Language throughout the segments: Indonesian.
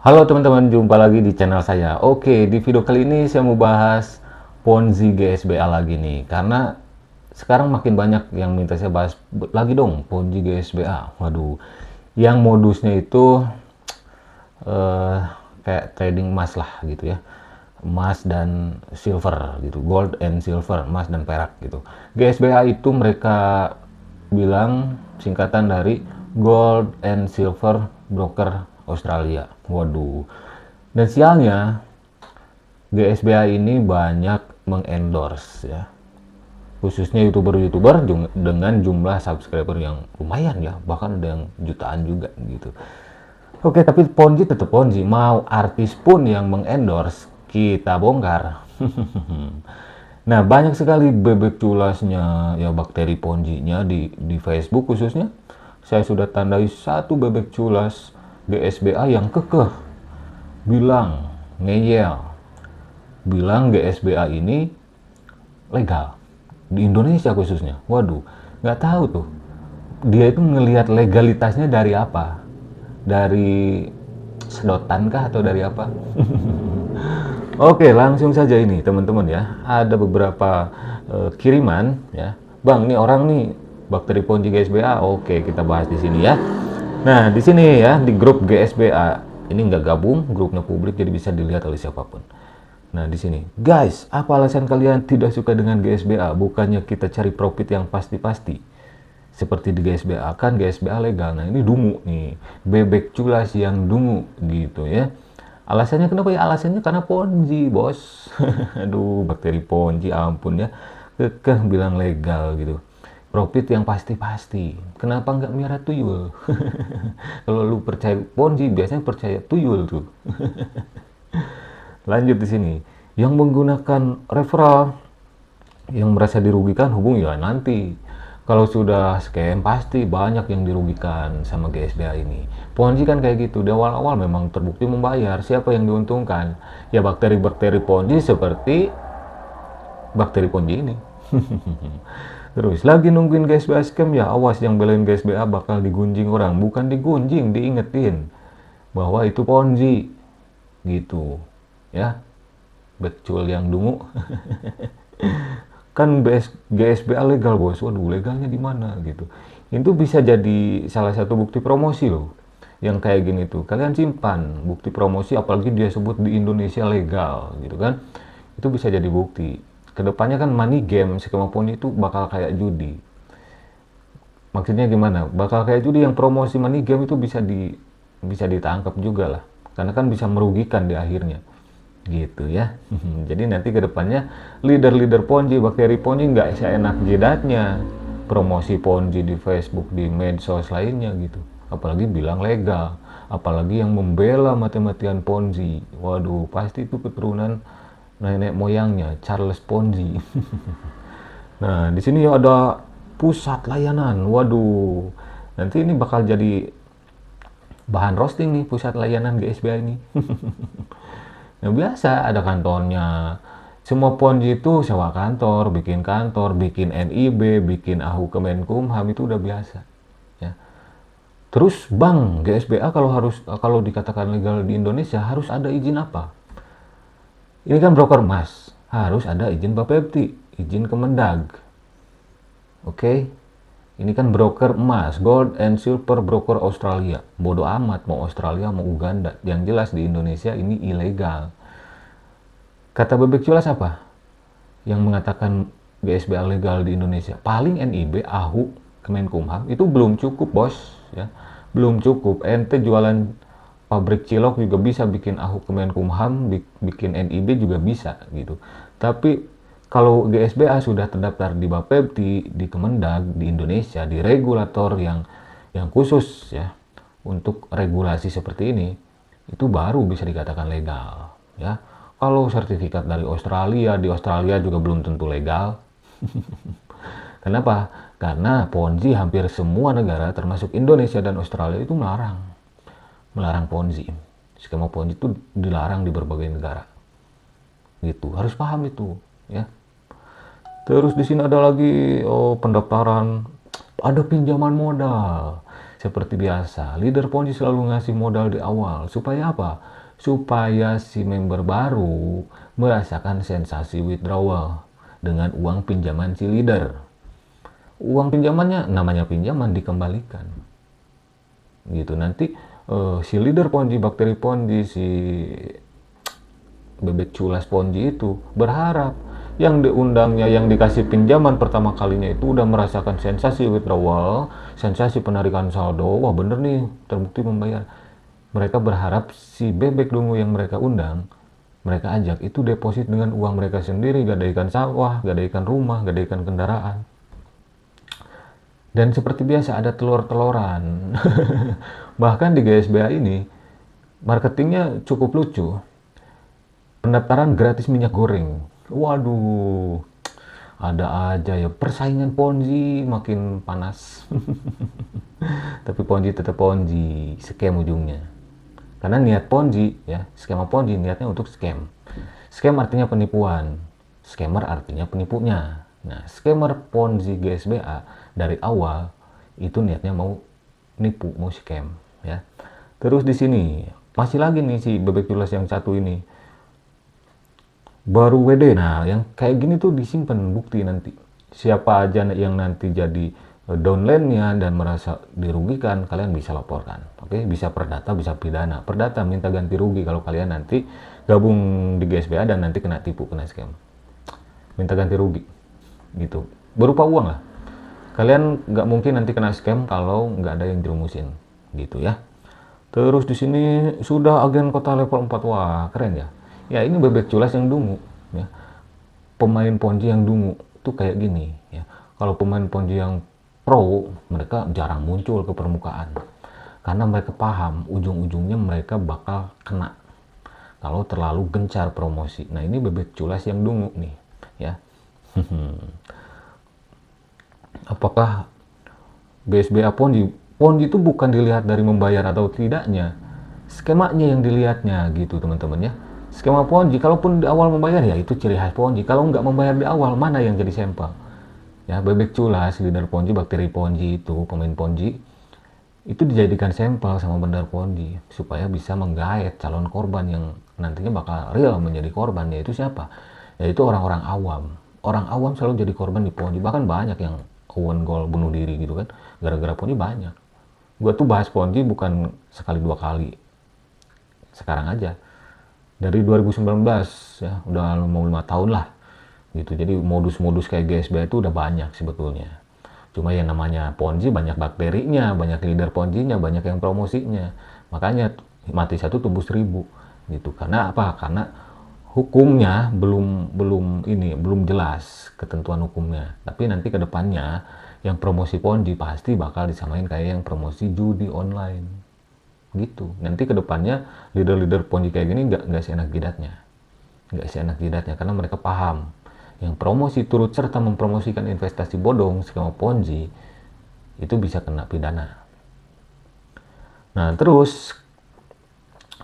Halo teman-teman, jumpa lagi di channel saya. Oke, di video kali ini saya mau bahas Ponzi GSBA lagi nih. Karena sekarang makin banyak yang minta saya bahas lagi dong Ponzi GSBA. Waduh, yang modusnya itu eh, kayak trading emas lah gitu ya. Emas dan silver gitu, gold and silver, emas dan perak gitu. GSBA itu mereka bilang singkatan dari Gold and Silver Broker Australia. Waduh. Dan sialnya GSBA ini banyak mengendorse ya. Khususnya YouTuber-YouTuber dengan jumlah subscriber yang lumayan ya, bahkan ada yang jutaan juga gitu. Oke, tapi Ponzi tetap Ponzi. Mau artis pun yang mengendorse, kita bongkar. Nah, banyak sekali bebek culasnya, ya bakteri Ponzi-nya di Facebook khususnya. Saya sudah tandai satu bebek culas GSBA yang kekeh. Bilang, ngeyel. Bilang GSBA ini legal. Di Indonesia khususnya. Waduh, nggak tahu tuh. Dia itu ngelihat legalitasnya dari apa? Dari sedotan kah atau dari apa? Oke, langsung saja ini teman-teman ya. Ada beberapa kiriman ya. Bang, ini orang nih bakteri Ponzi GSBA. Oke, kita bahas di sini ya. Nah, di sini ya di grup GSBA. Ini nggak gabung, grupnya publik jadi bisa dilihat oleh siapapun. Nah, di sini. Guys, apa alasan kalian tidak suka dengan GSBA? Bukannya kita cari profit yang pasti-pasti. Seperti di GSBA, kan GSBA legal. Nah, ini dungu nih. Bebek culas yang dungu gitu ya. Alasannya kenapa ya? Alasannya karena Ponzi, bos. Aduh, bakteri Ponzi, ampun ya. Kekeh bilang legal gitu. Profit yang pasti-pasti. Kenapa nggak miara tuyul? Kalau lu percaya Ponzi, biasanya percaya tuyul tuh. Lanjut di sini. Yang menggunakan referral, yang merasa dirugikan hubungi ya nanti. Kalau sudah scam pasti banyak yang dirugikan sama GSBA ini. Ponzi kan kayak gitu, di awal-awal memang terbukti membayar. Siapa yang diuntungkan? Ya bakteri-bakteri Ponzi seperti bakteri Ponzi ini. Terus lagi nungguin GSBA scam ya awas, yang belain GSBA bakal digunjing orang. Bukan digunjing, diingetin bahwa itu Ponzi gitu ya. Becul yang dungu. Kan GSBA legal bos. Waduh, legalnya di mana gitu. Itu bisa jadi salah satu bukti promosi loh. Yang kayak gini tuh kalian simpan bukti promosi, apalagi dia sebut di Indonesia legal gitu kan. Itu bisa jadi bukti kedepannya kan. Money game skemapun itu bakal kayak judi. Maksudnya gimana, bakal kayak judi yang promosi money game itu bisa ditangkap juga lah, karena kan bisa merugikan di akhirnya gitu ya. Jadi nanti kedepannya leader-leader Ponzi, bakteri Ponzi nggak seenak jidatnya promosi Ponzi di Facebook, di medsos lainnya gitu, apalagi bilang legal, apalagi yang membela mati-matian Ponzi. Waduh, pasti itu keturunan nenek moyangnya Charles Ponzi. Nah, di sini ada pusat layanan. Waduh, nanti ini bakal jadi bahan roasting nih pusat layanan GSBA ini. Yang biasa ada kantornya. Semua Ponzi itu sewa kantor, bikin NIB, bikin AHU Kemenkumham, itu udah biasa. Ya. Terus bank GSBA kalau dikatakan legal di Indonesia harus ada izin apa? Ini kan broker emas, harus ada izin Bapepti, izin Kemendag. Oke, ini kan broker emas, Gold and Silver Broker Australia. Bodoh amat mau Australia mau Uganda, yang jelas di Indonesia ini ilegal. Kata bebek culas apa yang mengatakan GSBA legal di Indonesia? Paling NIB, AHU, Kemenkumham itu belum cukup bos ya, belum cukup. Ente jualan pabrik cilok juga bisa bikin AHU Kemenkumham, bikin NIB juga bisa gitu. Tapi kalau GSBA sudah terdaftar di Bapepti, di Kemendag, di Indonesia, di regulator yang khusus ya untuk regulasi seperti ini, itu baru bisa dikatakan legal ya. Kalau sertifikat dari Australia, di Australia juga belum tentu legal. Kenapa? Karena Ponzi hampir semua negara termasuk Indonesia dan Australia itu melarang Ponzi. Skema Ponzi itu dilarang di berbagai negara. Gitu, harus paham itu ya. Terus di sini ada lagi pendaftaran, ada pinjaman modal. Seperti biasa, leader Ponzi selalu ngasih modal di awal. Supaya apa? Supaya si member baru merasakan sensasi withdrawal dengan uang pinjaman si leader. Uang pinjamannya, namanya pinjaman, dikembalikan. Gitu, nanti si leader Ponzi, bakteri Ponzi, si bebek culas Ponzi itu berharap yang diundangnya, yang dikasih pinjaman pertama kalinya itu udah merasakan sensasi withdrawal, sensasi penarikan saldo. Wah bener nih, terbukti membayar. Mereka berharap si bebek dungu yang mereka undang, mereka ajak itu deposit dengan uang mereka sendiri, gadaikan sawah, gadaikan rumah, gadaikan kendaraan. Dan seperti biasa ada telur-teloran. Bahkan di GSBA ini marketingnya cukup lucu. Pendaftaran gratis minyak goreng. Waduh, ada aja ya, persaingan Ponzi makin panas. Tapi Ponzi tetap Ponzi, scam ujungnya. Karena niat Ponzi, ya, skema Ponzi niatnya untuk scam. Scam artinya penipuan, scammer artinya penipunya. Nah, scammer Ponzi GSBA dari awal itu niatnya mau nipu, mau scam, ya. Terus di sini masih lagi nih si bebek culas yang satu ini. Baru WD. Nah, yang kayak gini tuh disimpan bukti nanti. Siapa aja yang nanti jadi downline-nya dan merasa dirugikan, kalian bisa laporkan. Oke, bisa perdata, bisa pidana. Perdata minta ganti rugi kalau kalian nanti gabung di GSBA dan nanti kena tipu, kena scam. Minta ganti rugi. Gitu. Berupa uang lah. Kalian nggak mungkin nanti kena scam kalau nggak ada yang jerumusin. Gitu ya. Terus di sini sudah agen kota level 4. Wah, keren ya. Ya ini bebek culas yang dungu, ya. Pemain Ponzi yang dungu tuh kayak gini, ya. Kalau pemain Ponzi yang pro, mereka jarang muncul ke permukaan. Karena mereka paham ujung-ujungnya mereka bakal kena kalau terlalu gencar promosi. Nah, ini bebek culas yang dungu nih, ya. Apakah BSBA Ponzi? Ponzi itu bukan dilihat dari membayar atau tidaknya, skemanya yang dilihatnya gitu, teman-teman ya. Skema Ponzi, kalaupun di awal membayar ya itu ciri khas Ponzi. Kalau nggak membayar di awal, mana yang jadi sampel? Ya, bebek culas, leader Ponzi, bakteri Ponzi itu, pemain Ponzi, itu dijadikan sampel sama bandar Ponzi supaya bisa menggait calon korban yang nantinya bakal real menjadi korban. Yaitu siapa? Yaitu orang-orang awam. Orang awam selalu jadi korban di Ponzi. Bahkan banyak yang own goal bunuh diri gitu kan, gara-gara Ponzi banyak. Gue tuh bahas Ponzi bukan sekali dua kali. Sekarang aja. Dari 2019 ya, udah mau 5 tahun lah gitu. Jadi modus-modus kayak GSBA itu udah banyak sebetulnya. Cuma yang namanya Ponzi banyak bakterinya, banyak leader Ponzinya, banyak yang promosinya. Makanya mati satu tumbuh 1000 gitu. Karena apa? Karena hukumnya belum jelas ketentuan hukumnya. Tapi nanti ke depannya yang promosi Ponzi pasti bakal disamain kayak yang promosi judi online. Gitu. Nanti kedepannya leader-leader Ponzi kayak gini nggak seenak jidatnya karena mereka paham yang promosi turut serta mempromosikan investasi bodong skema Ponzi itu bisa kena pidana. Nah terus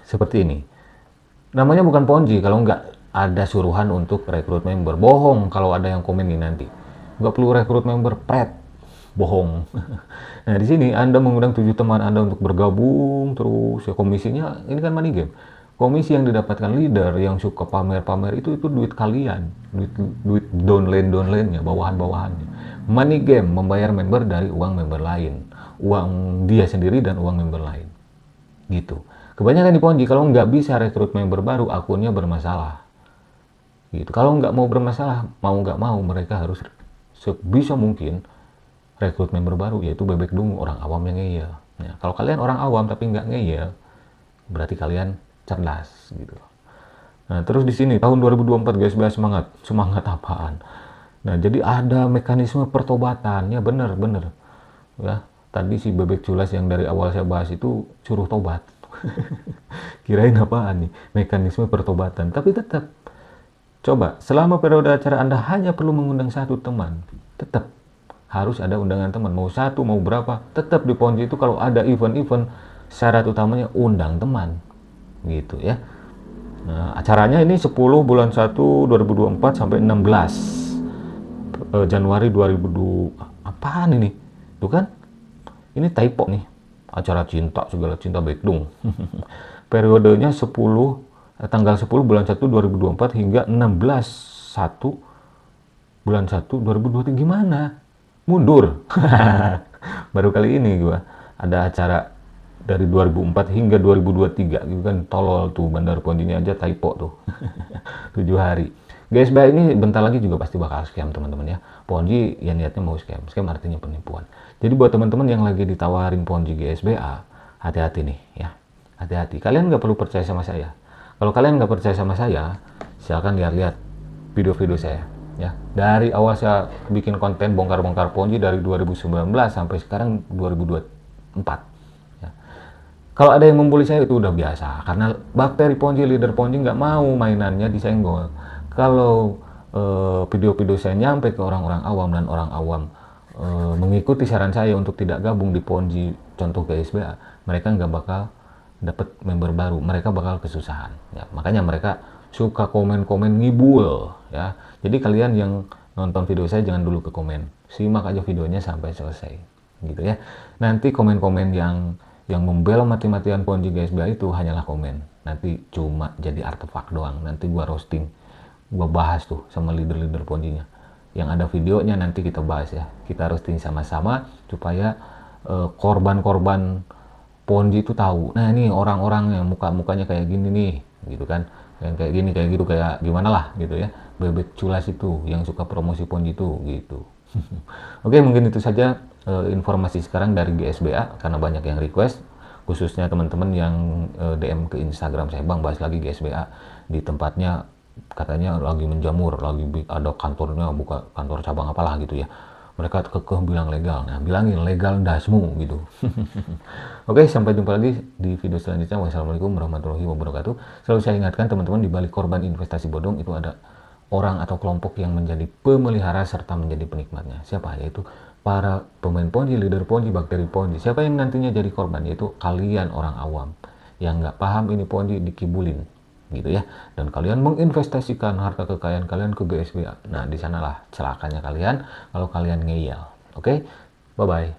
seperti ini, namanya bukan Ponzi kalau nggak ada suruhan untuk rekrut member. Bohong kalau ada yang komen ini nanti, nggak perlu rekrut member, bohong. Nah di sini Anda mengundang 7 teman Anda untuk bergabung, terus ya komisinya ini kan money game. Komisi yang didapatkan leader yang suka pamer-pamer itu duit kalian, duit downline-nya, bawahan-bawahannya. Money game membayar member dari uang member lain, uang dia sendiri dan uang member lain. Gitu. Kebanyakan di Ponzi kalau nggak bisa rekrut member baru, akunnya bermasalah. Gitu. Kalau nggak mau bermasalah, mau nggak mau mereka harus sebisa mungkin rekrut member baru, yaitu bebek dungu, orang awam yang ngeyel. Ya, kalau kalian orang awam tapi nggak ngeyel, berarti kalian cerdas gitu. Nah terus di sini tahun 2024 guys, semangat apaan? Nah jadi ada mekanisme pertobatannya, bener ya. Tadi si bebek culas yang dari awal saya bahas itu suruh tobat. Kirain apaan nih mekanisme pertobatan? Tapi tetap coba selama periode acara Anda hanya perlu mengundang 1 teman, tetap harus ada undangan teman, mau 1 mau berapa, tetap di Ponzi itu kalau ada event-event syarat utamanya undang teman gitu ya. Nah, acaranya ini 10 bulan 1 2024 sampai 16 Januari 2020. Apaan ini? Tuh kan? Ini typo nih. acara cinta, segala cinta baikdung. Periodenya tanggal 10 bulan 1 2024 hingga 16/1 bulan 1 2023. Gimana? Mundur. Baru kali ini gua ada acara dari 2004 hingga 2023 gitu kan, tolol tuh Bandar Ponjinya aja typo tuh. 7 hari. GSBA ini bentar lagi juga pasti bakal scam teman-teman ya. Ponji ya niatnya mau scam. Scam artinya penipuan. Jadi buat teman-teman yang lagi ditawarin Ponji GSBA, hati-hati nih ya. Hati-hati. Kalian nggak perlu percaya sama saya. Kalau kalian nggak percaya sama saya, silakan lihat-lihat video-video saya ya. Dari awal saya bikin konten bongkar-bongkar Ponji dari 2019 sampai sekarang 2024 ya. Kalau ada yang membuli saya itu udah biasa, karena bakteri Ponji, leader Ponji nggak mau mainannya disenggol. Kalau video-video saya nyampe ke orang-orang awam dan orang awam mengikuti saran saya untuk tidak gabung di Ponji contoh GSBA, mereka nggak bakal dapat member baru, mereka bakal kesusahan ya. Makanya mereka suka komen-komen ngibul ya. Jadi kalian yang nonton video saya jangan dulu ke komen, simak aja videonya sampai selesai gitu ya. Nanti komen-komen yang membela mati-matian Ponji GSBA itu hanyalah komen, nanti cuma jadi artefak doang. Nanti gua roasting, gua bahas tuh sama leader-leader Ponjinya, yang ada videonya nanti kita bahas ya, kita roasting sama-sama supaya korban-korban Ponji itu tahu, nah ini orang-orang yang muka-mukanya kayak gini nih gitu kan, yang kayak gini kayak gitu, kayak gimana lah gitu ya, bebek culas itu yang suka promosi Ponji itu gitu. Oke, mungkin itu saja informasi sekarang dari GSBA, karena banyak yang request, khususnya teman-teman yang DM ke Instagram saya, Bang bahas lagi GSBA, di tempatnya katanya lagi menjamur, lagi ada kantornya, buka kantor cabang apalah gitu ya. Mereka kekeh bilang legal, nah bilangin legal dasmu gitu. Oke, sampai jumpa lagi di video selanjutnya. Wassalamualaikum warahmatullahi wabarakatuh. Selalu saya ingatkan teman-teman, di balik korban investasi bodong itu ada orang atau kelompok yang menjadi pemelihara serta menjadi penikmatnya. Siapa? Yaitu para pemain Ponji, leader Ponji, bakteri Ponji. Siapa yang nantinya jadi korban? Yaitu kalian orang awam yang nggak paham ini Ponji dikibulin gitu ya, dan kalian menginvestasikan harta kekayaan kalian ke GSBA. Nah, di sanalah celakanya kalian kalau kalian ngeyel. Oke, bye bye.